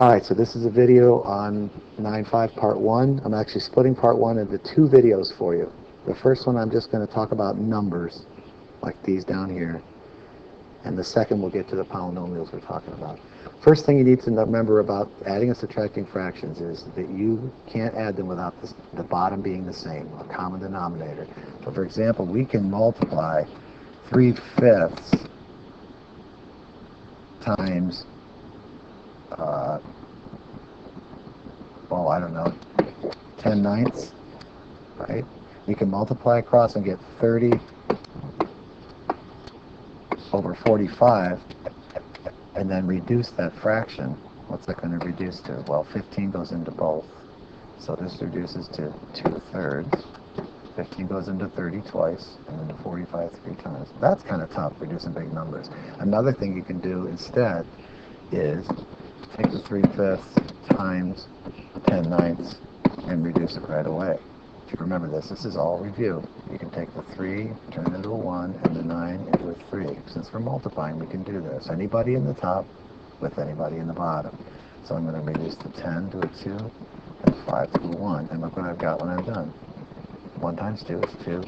All right, so this is a video on 9.5 part 1. I'm actually splitting part 1 into two videos for you. The first one I'm just going to talk about numbers, like these down here, and the second we'll get to the polynomials we're talking about. First thing you need to remember about adding and subtracting fractions is that you can't add them without the bottom being the same, a common denominator. So for example, we can multiply 3/5 times, I don't know, 10/9, right? We can multiply across and get 30 over 45 and then reduce that fraction. What's that going to reduce to? Well, 15 goes into both. So this reduces to 2/3. 15 goes into 30 twice, and into 45 three times. That's kind of tough, reducing big numbers. Another thing you can do instead is take the 3/5 times 10/9 and reduce it right away. If you remember this is all review. You can take the 3, turn it into a 1, and the 9 into a 3. Since we're multiplying, we can do this. Anybody in the top with anybody in the bottom. So I'm going to reduce the 10 to a 2 and 5 to a 1. And look what I've got when I'm done. 1 times 2 is 2.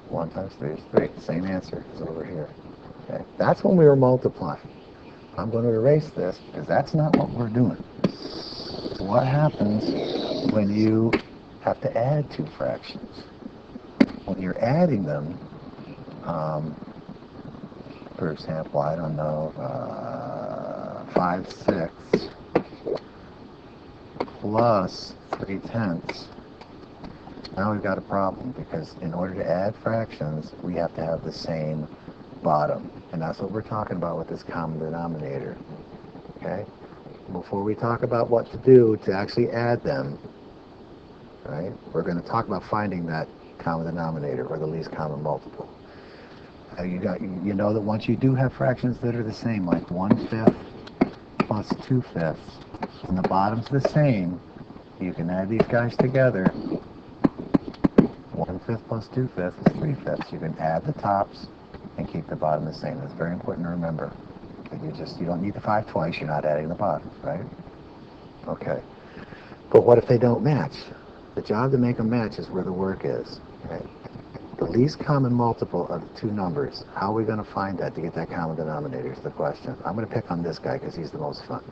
1 times 3 is 3. Same answer as over here. Okay? That's when we were multiplying. I'm going to erase this because that's not what we're doing. So what happens when you have to add two fractions? When you're adding them, for example, I don't know, 5/6 plus 3/10. Now we've got a problem because in order to add fractions, we have to have the same bottom. And that's what we're talking about with this common denominator. Okay? Before we talk about what to do to actually add them, right, we're going to talk about finding that common denominator or the least common multiple. You know that once you do have fractions that are the same, like 1/5 plus 2/5, and the bottom's the same, you can add these guys together. 1/5 plus 2/5 is 3/5. You can add the tops and keep the bottom the same. That's very important to remember. You don't need the 5 twice. You're not adding the bottoms, right? Okay. But what if they don't match? The job to make them match is where the work is. Okay? The least common multiple of the two numbers. How are we going to find that to get that common denominator is the question. I'm going to pick on this guy because he's the most fun.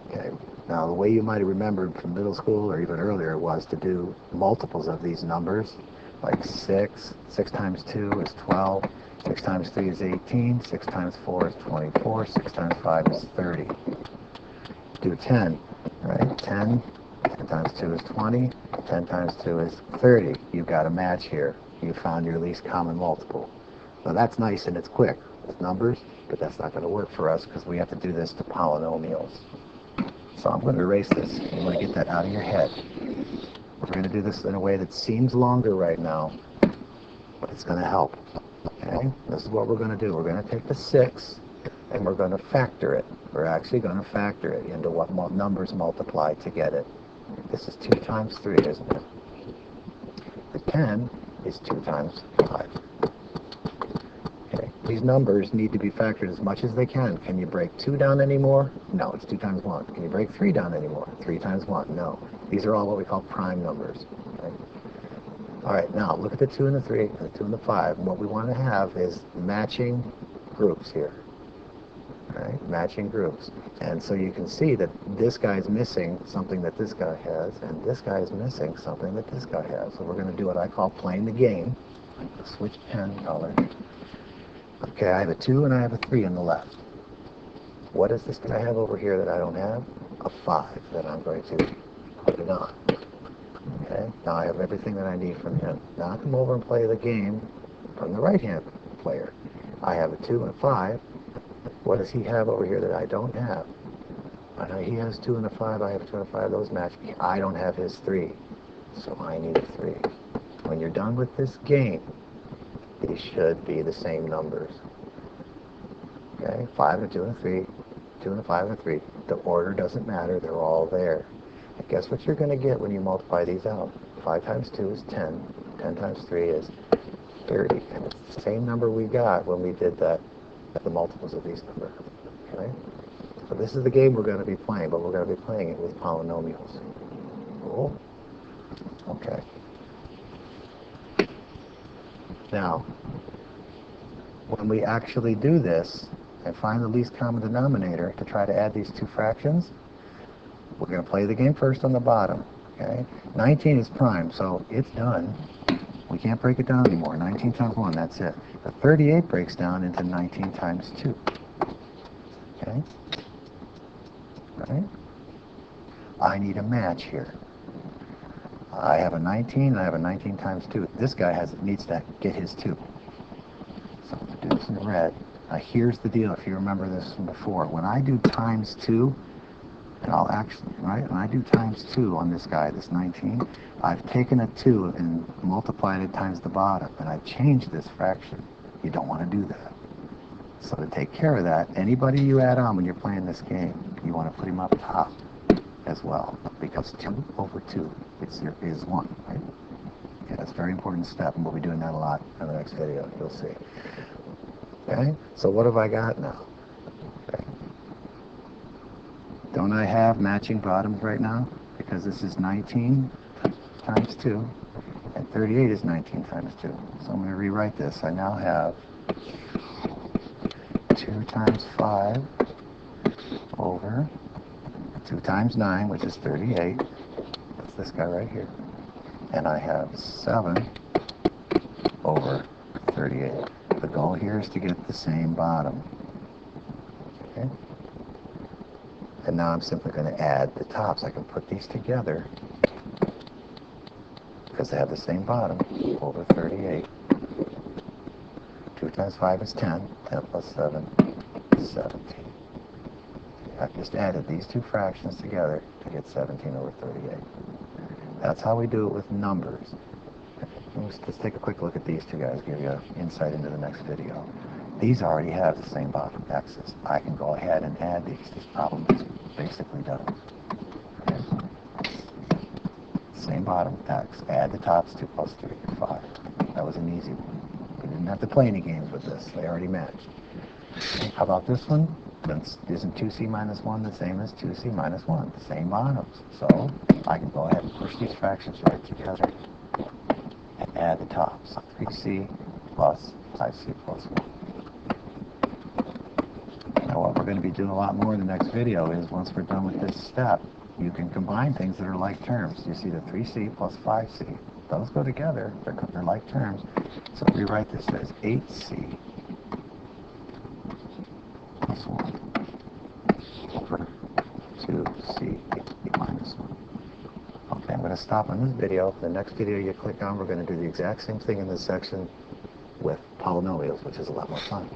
Okay. Now, the way you might have remembered from middle school or even earlier was to do multiples of these numbers, like 6. 6 times 2 is 12. 6 times 3 is 18. 6 times 4 is 24. 6 times 5 is 30. Do 10, right? 10. 10 times 2 is 20. 10 times 2 is 30. You've got a match here. You found your least common multiple. So that's nice and it's quick with numbers, but that's not going to work for us because we have to do this to polynomials. So I'm going to erase this. You want to get that out of your head. We're going to do this in a way that seems longer right now, but it's going to help. Okay? This is what we're going to do. We're going to take the 6 and we're going to factor it. We're actually going to factor it into what numbers multiply to get it. This is 2 times 3, isn't it? The 10 is 2 times 5. Okay. These numbers need to be factored as much as they can. Can you break 2 down anymore? No, it's 2 times 1. Can you break 3 down anymore? 3 times 1? No. These are all what we call prime numbers. Okay? All right, now look at the 2 and the 3 and the 2 and the 5. And what we want to have is matching groups here. Right? Matching groups. And so you can see that this guy's missing something that this guy has, and this guy is missing something that this guy has. So we're going to do what I call playing the game. I'm going to switch pen color. Okay, I have a 2 and I have a 3 on the left. What does this guy have over here that I don't have? A 5 that I'm going to put it on. Okay, now I have everything that I need from him. Now I come over and play the game from the right-hand player. I have a 2 and a 5. What does he have over here that I don't have? I know he has 2 and a 5, I have 2 and a 5, those match me. I don't have his 3, so I need a 3. When you're done with this game, these should be the same numbers. Okay, 5 and a 2 and a 3, 2 and a 5 and a 3. The order doesn't matter, they're all there. And guess what you're going to get when you multiply these out? 5 times 2 is 10, 10 times 3 is 30. And it's the same number we got when we did that, the multiples of these numbers. Okay? So this is the game we're going to be playing, but we're going to be playing it with polynomials. Cool. Okay. Now, when we actually do this and find the least common denominator to try to add these two fractions, we're going to play the game first on the bottom. Okay? 19 is prime, so it's done. We can't break it down anymore. 19 times 1, that's it. The 38 breaks down into 19 times 2. Okay? Right? I need a match here. I have a 19, and I have a 19 times 2. This guy needs to get his 2. So I'm going to do this in red. Now here's the deal, if you remember this from before. When I do times 2, and I'll actually, right, when I do times 2 on this guy, this 19, I've taken a 2 and multiplied it times the bottom, and I've changed this fraction. You don't want to do that. So to take care of that, anybody you add on when you're playing this game, you want to put him up top as well, because 2 over 2 is 1, right? Yeah, that's a very important step, and we'll be doing that a lot in the next video, you'll see. Okay, so what have I got now? Okay. Don't I have matching bottoms right now? Because this is 19 times 2, and 38 is 19 times 2. So I'm going to rewrite this. I now have 2 times 5 over 2 times 9, which is 38. That's this guy right here. And I have 7 over 38. The goal here is to get the same bottom. Okay? And now I'm simply going to add the tops. I can put these together because they have the same bottom, over 38. 2 times 5 is 10. 10 plus 7 is 17. I've just added these two fractions together to get 17 over 38. That's how we do it with numbers. Let's take a quick look at these two guys, give you insight into the next video. These already have the same bottom, x's. I can go ahead and add these. This problem is basically done. Okay. Same bottom, x. Add the tops, 2 plus 3, 5. That was an easy one. We didn't have to play any games with this. They already matched. How about this one? Isn't 2c minus 1 the same as 2c minus 1? The same bottoms. So I can go ahead and push these fractions right together and add the tops. 3c plus 5c plus 1. Now what we're going to be doing a lot more in the next video is once we're done with this step, you can combine things that are like terms. You see the 3c plus 5c. Those go together. They're like terms. So rewrite this as 8c plus 1 over 2c minus 1. Okay, I'm going to stop on this video. The next video you click on, we're going to do the exact same thing in this section with polynomials, which is a lot more fun.